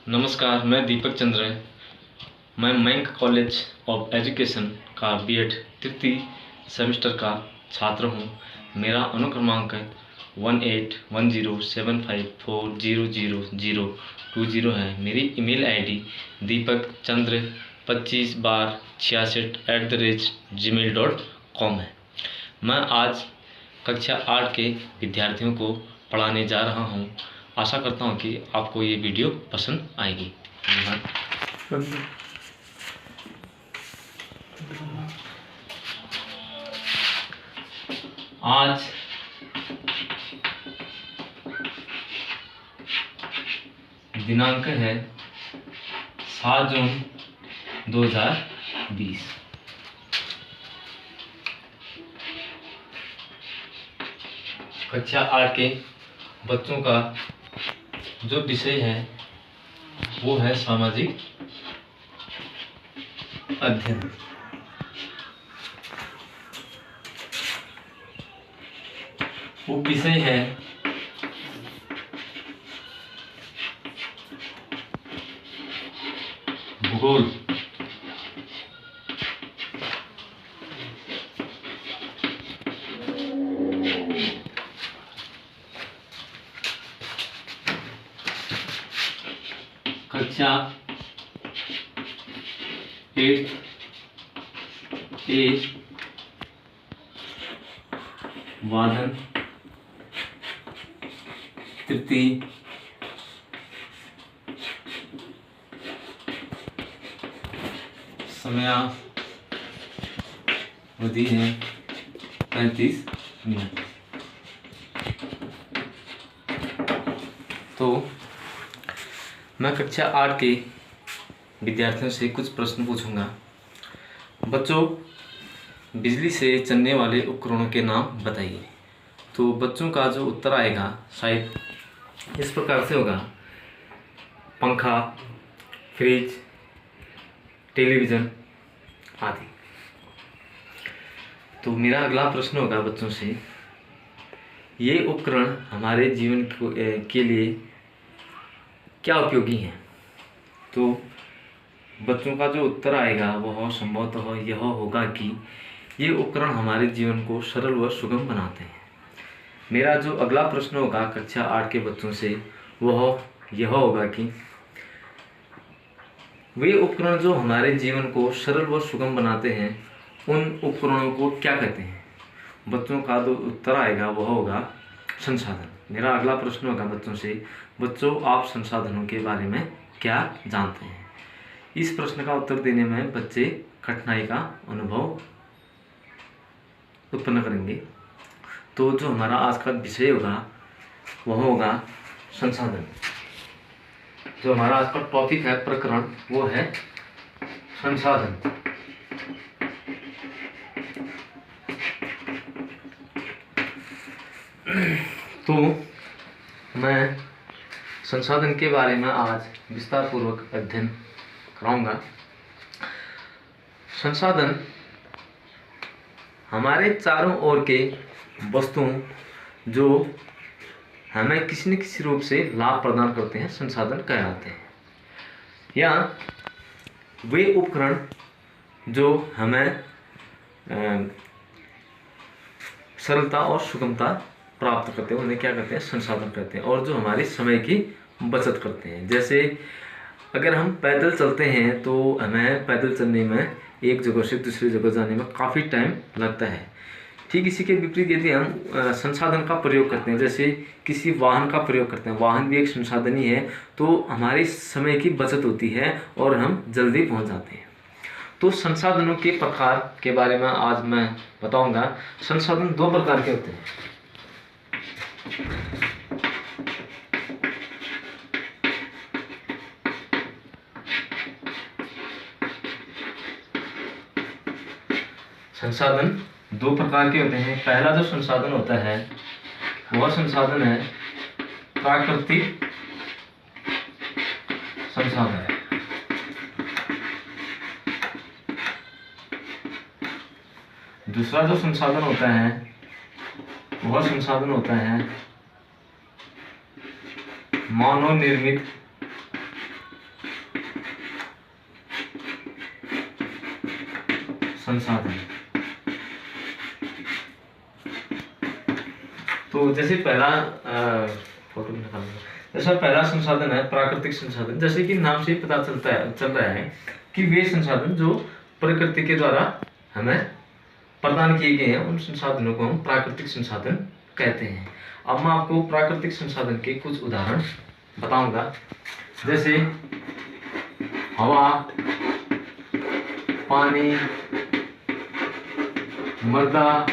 नमस्कार, मैं दीपक चंद्र है। मैं मयंक कॉलेज ऑफ एजुकेशन का बीएड तृतीय सेमेस्टर का छात्र हूँ। मेरा अनुक्रमांक 181075400020 है। मेरी ईमेल आईडी deepakchandra256266@gmail.com है। मैं आज कक्षा 8 के विद्यार्थियों को पढ़ाने जा रहा हूँ। आशा करता हूँ कि आपको ये वीडियो पसंद आएगी। आज दिनांक है 7 जून 2020। कक्षा 8 के बच्चों का जो विषय है वो है सामाजिक अध्ययन। वो विषय है भूगोल। कक्षा 8 ए वादन तृतीय समयावधि है 35 मिनट। तो मैं कक्षा 8 के विद्यार्थियों से कुछ प्रश्न पूछूंगा। बच्चों, बिजली से चलने वाले उपकरणों के नाम बताइए। तो बच्चों का जो उत्तर आएगा शायद इस प्रकार से होगा: पंखा, फ्रिज, टेलीविज़न आदि। तो मेरा अगला प्रश्न होगा बच्चों से, ये उपकरण हमारे जीवन के लिए क्या उपयोगी हैं। तो बच्चों का जो उत्तर आएगा वह संभवतः यह होगा कि ये उपकरण हमारे जीवन को सरल व सुगम बनाते हैं। मेरा जो अगला प्रश्न होगा कक्षा 8 के बच्चों से वह यह होगा कि वे उपकरण जो हमारे जीवन को सरल व सुगम बनाते हैं उन उपकरणों को क्या कहते हैं। बच्चों का जो उत्तर आएगा वह होगा संसाधन। मेरा अगला प्रश्न होगा बच्चों से, बच्चों आप संसाधनों के बारे में क्या जानते हैं। इस प्रश्न का उत्तर देने में बच्चे कठिनाई का अनुभव उत्पन्न करेंगे। तो जो हमारा आज का विषय होगा वह होगा संसाधन। जो हमारा आज का टॉपिक है, प्रकरण, वो है संसाधन। तो मैं संसाधन के बारे में आज विस्तार पूर्वक अध्ययन कराऊंगा। संसाधन हमारे चारों ओर के वस्तुओं जो हमें किसी न किसी रूप से लाभ प्रदान करते हैं संसाधन कहलाते हैं। या वे उपकरण जो हमें सरलता और सुगमता प्राप्त करते हैं उन्हें क्या कहते हैं, संसाधन कहते हैं। और जो हमारे समय की बचत करते हैं। जैसे अगर हम पैदल चलते हैं तो हमें पैदल चलने में एक जगह से दूसरी जगह जाने में काफ़ी टाइम लगता है। ठीक इसी के विपरीत यदि हम संसाधन का प्रयोग करते हैं, जैसे किसी वाहन का प्रयोग करते हैं, वाहन भी एक संसाधन ही है, तो हमारे समय की बचत होती है और हम जल्दी पहुंच जाते हैं। तो संसाधनों के प्रकार के बारे में आज मैं बताऊंगा। संसाधन दो प्रकार के होते हैं। संसाधन दो प्रकार के होते हैं। पहला जो संसाधन होता है वह संसाधन है प्राकृतिक संसाधन। दूसरा जो संसाधन होता है वह संसाधन होता है मानव निर्मित संसाधन। तो जैसे पहला फोटो निकालूंगा। जैसा पहला संसाधन है प्राकृतिक संसाधन, जैसे कि नाम से ही पता चल रहा है कि वे संसाधन जो प्रकृति के द्वारा हमें प्रदान किए गए हैं, उन संसाधनों को हम प्राकृतिक संसाधन कहते हैं। अब मैं आपको प्राकृतिक संसाधन के कुछ उदाहरण बताऊंगा, जैसे हवा, पानी, मृदा,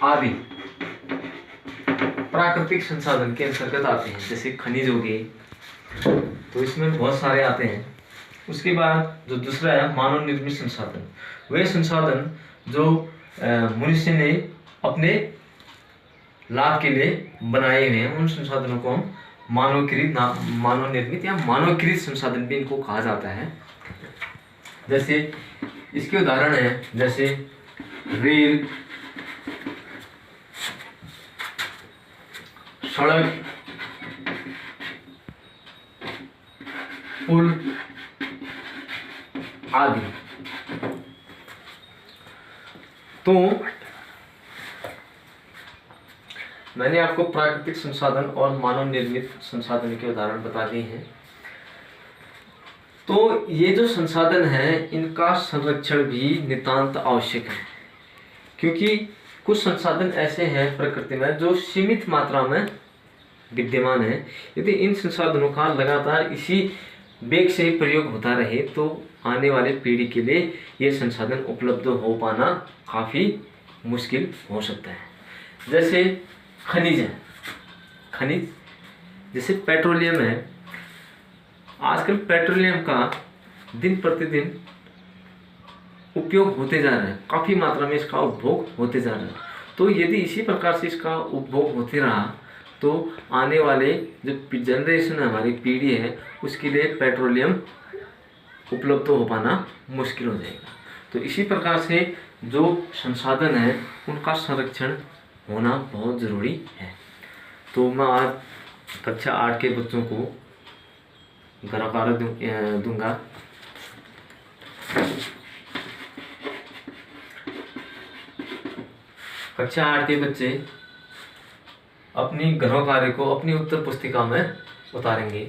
आदि प्राकृतिक संसाधन के अंतर्गत आते हैं। जैसे खनिज हो गए, तो इसमें बहुत सारे आते हैं। उसके बाद जो दूसरा है मानव निर्मित संसाधन, वे संसाधन जो मनुष्य ने अपने लाभ के लिए बनाए हुए हैं, उन संसाधनों को हम मानव निर्मित या मानवकृत संसाधन भी इनको कहा जाता है। जैसे इसके उदाहरण है, जैसे रेल, सड़क, पुल आदि। तो मैंने आपको प्राकृतिक संसाधन और मानव निर्मित संसाधन के उदाहरण बता दिए हैं। तो ये जो संसाधन है, इनका संरक्षण भी नितांत आवश्यक है, क्योंकि कुछ संसाधन ऐसे हैं प्रकृति में जो सीमित मात्रा में विद्यमान है। यदि इन संसाधनों का लगातार इसी वेग से प्रयोग होता रहे तो आने वाले पीढ़ी के लिए ये संसाधन उपलब्ध हो पाना काफ़ी मुश्किल हो सकता है। जैसे खनिज है, खनिज जैसे पेट्रोलियम है। आजकल पेट्रोलियम का दिन प्रतिदिन उपयोग होते जा रहा है, काफ़ी मात्रा में इसका उपभोग होते जा रहा है। तो यदि इसी प्रकार से इसका उपभोग होते रहा तो आने वाले जो जनरेशन है, हमारी पीढ़ी है, उसके लिए पेट्रोलियम उपलब्ध हो पाना मुश्किल हो जाएगा। तो इसी प्रकार से जो संसाधन है उनका संरक्षण होना बहुत ज़रूरी है। तो मैं आज कक्षा 8 के बच्चों को घर कार्य दूंगा। कक्षा 8 के बच्चे अपनी गृह कार्य को अपनी उत्तर पुस्तिका में उतारेंगे।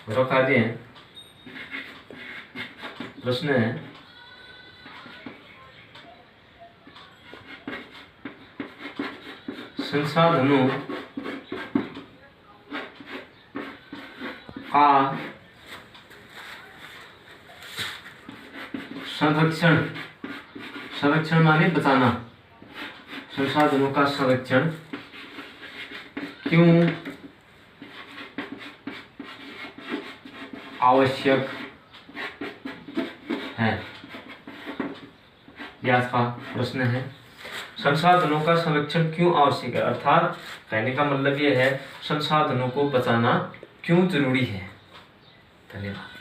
गृह कार्य है, प्रश्न है, संसाधनों का संरक्षण माने बचाना, संसाधनों का संरक्षण क्यों आवश्यक है, यह इसका प्रश्न है। संसाधनों का संरक्षण क्यों आवश्यक है, अर्थात कहने का मतलब यह है संसाधनों को बचाना क्यों जरूरी है। धन्यवाद।